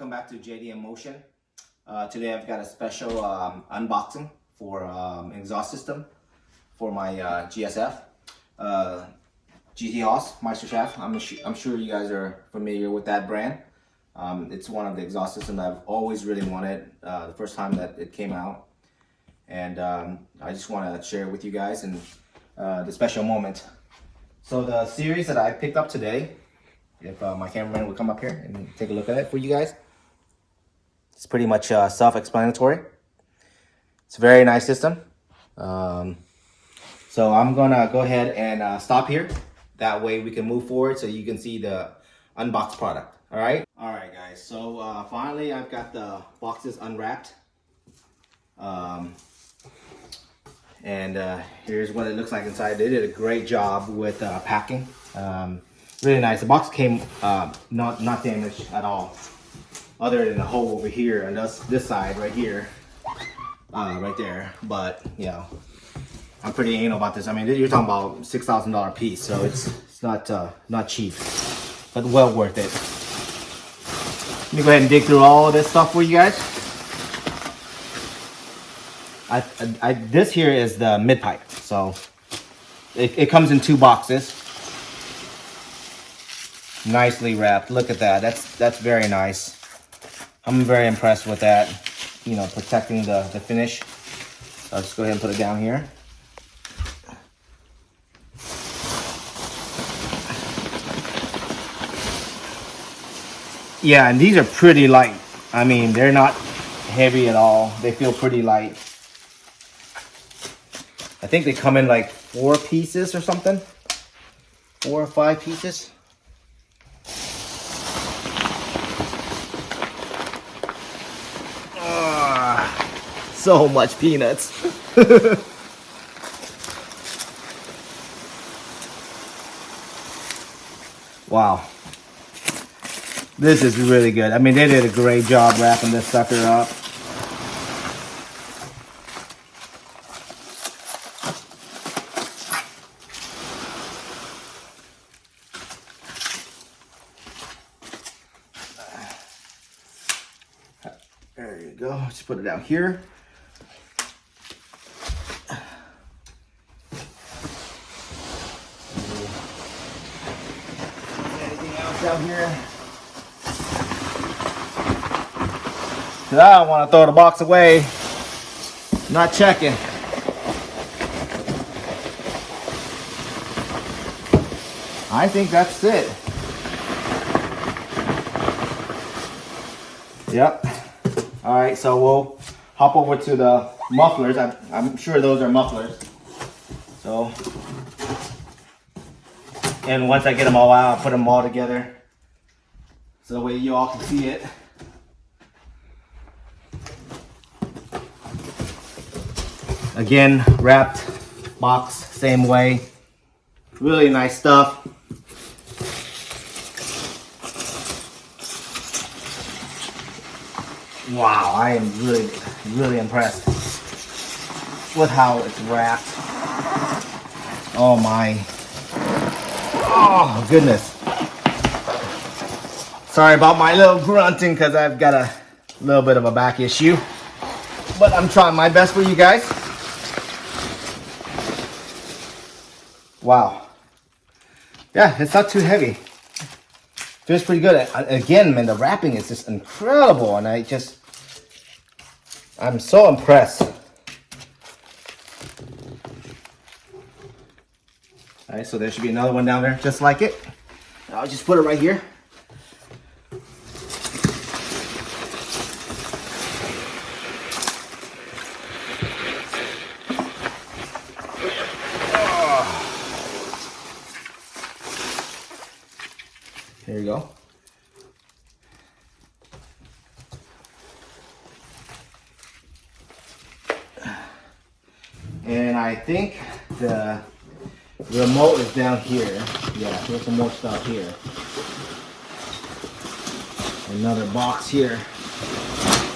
welcome back to JD in Motion. Today I've got a special unboxing for exhaust system for my GSF, GT Hause Meisterschaft. I'm sure you guys are familiar with that brand. It's one of the exhaust systems I've always really wanted the first time that it came out. And I just want to share it with you guys in the special moment. So the series that I picked up today, if my cameraman would come up here and take a look at it for you guys. It's pretty much self-explanatory. It's a very nice system. So I'm gonna go ahead and stop here. That way we can move forward so you can see the unboxed product. All right? All right, guys. So finally I've got the boxes unwrapped. Here's what it looks like inside. They did a great job with packing. Really nice. The box came not damaged at all, other than the hole over here and this side right here, right there. But you know, I'm pretty anal about this. I mean, you're talking about $6,000 piece, so it's not cheap, but well worth it. Let me go ahead and dig through all of this stuff for you guys. This here is the mid pipe, so it comes in 2 boxes. Nicely wrapped. Look at that. That's very nice. I'm very impressed with that. You know, protecting the finish. So I'll just go ahead and put it down here. Yeah, and these are pretty light. I mean, they're not heavy at all. They feel pretty light. I think they come in like 4 pieces or something. 4 or 5 pieces. So much peanuts. Wow. This is really good. I mean, they did a great job wrapping this sucker up. There you go. Just put it down here. Anything else down here? Cause I don't want to throw the box away. Not checking. I think that's it. Yep. All right, so we'll hop over to the mufflers. I'm sure those are mufflers. So, and once I get them all out, I'll put them all together so that way you all can see it. Again, wrapped box, same way. Really nice stuff. Wow, I am really impressed with how it's wrapped. Oh my. Oh goodness. Sorry about my little grunting because I've got a little bit of a back issue. But I'm trying my best for you guys. Wow. Yeah, it's not too heavy. Feels pretty good. Again, man, the wrapping is just incredible, and I'm so impressed. All right, so there should be another one down there just like it. I'll just put it right here. There you go. And I think the remote is down here. Yeah, there's some more stuff here. Another box here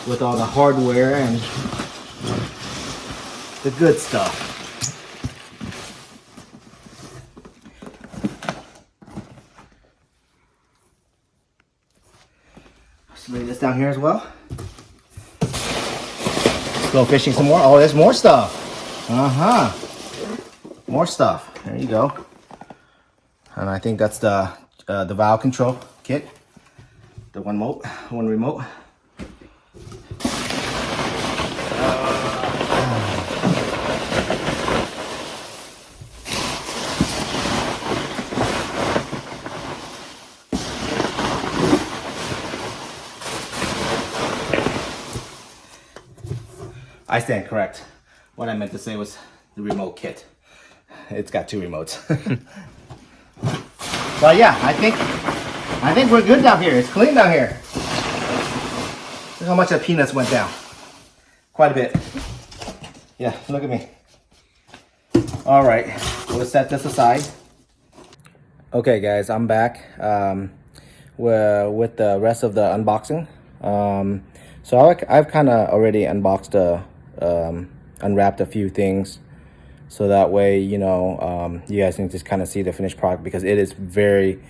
with all the hardware and the good stuff. this down here as well. Let's go fishing some more. Oh, there's more stuff. More stuff. There you go. And I think that's the valve control kit. The one remote. I stand correct. What I meant to say was the remote kit. It's got 2 remotes. But yeah, I think we're good down here. It's clean down here. Look how much the peanuts went down. Quite a bit. Yeah, look at me. All right, we'll set this aside. Okay guys, I'm back with the rest of the unboxing. So I've kind of already unboxed, unwrapped a few things. So that way, you know, you guys can just kind of see the finished product, because it is very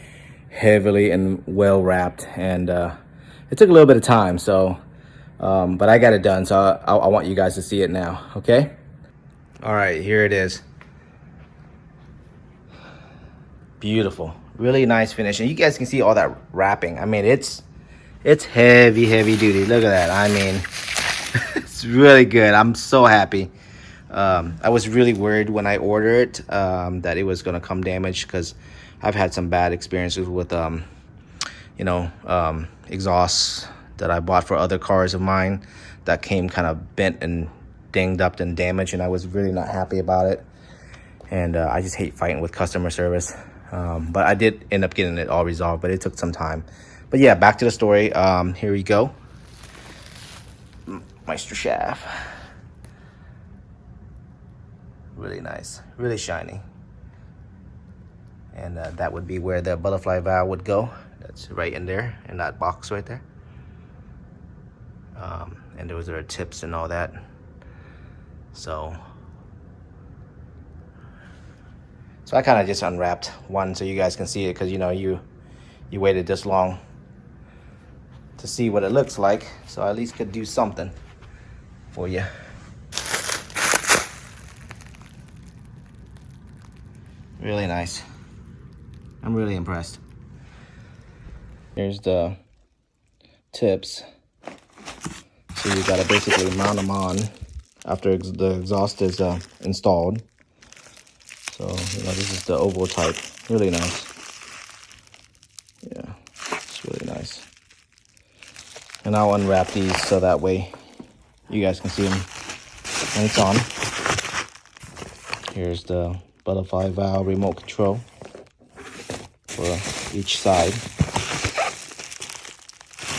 heavily and well wrapped, and it took a little bit of time. So, but I got it done. So I want you guys to see it now. Okay. All right, here it is. Beautiful, really nice finish, and you guys can see all that wrapping. I mean, it's heavy duty. Look at that. I mean, it's really good. I'm so happy. I was really worried when I ordered it that it was going to come damaged, because I've had some bad experiences with you know, exhausts that I bought for other cars of mine that came kind of bent and dinged up and damaged, and I was really not happy about it. And I just hate fighting with customer service. But I did end up getting it all resolved, but it took some time. But yeah, back to the story. Here we go. Meisterschaft. Really nice, really shiny. And that would be where the butterfly valve would go. That's right in there, in that box right there. And those are tips and all that. So I kind of just unwrapped one so you guys can see it, because you know, you waited this long to see what it looks like, so I at least could do something for you. Really nice. I'm really impressed. Here's the tips. So you gotta basically mount them on after the exhaust is installed. So, you know, this is the oval type. Really nice. Yeah, it's really nice. And I'll unwrap these so that way you guys can see them when it's on. Here's the butterfly valve remote control for each side.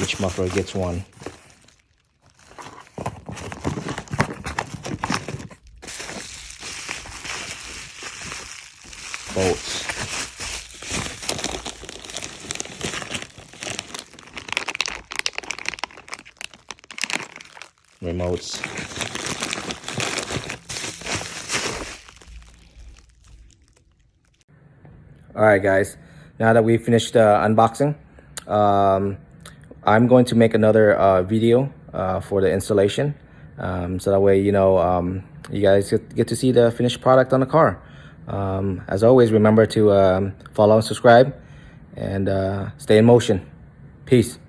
Each muffler gets one. Bolts. Remotes. All right, guys. Now that we finished unboxing, I'm going to make another video for the installation, so that way, you know, you guys get to see the finished product on the car. As always, remember to follow and subscribe, and stay in motion. Peace.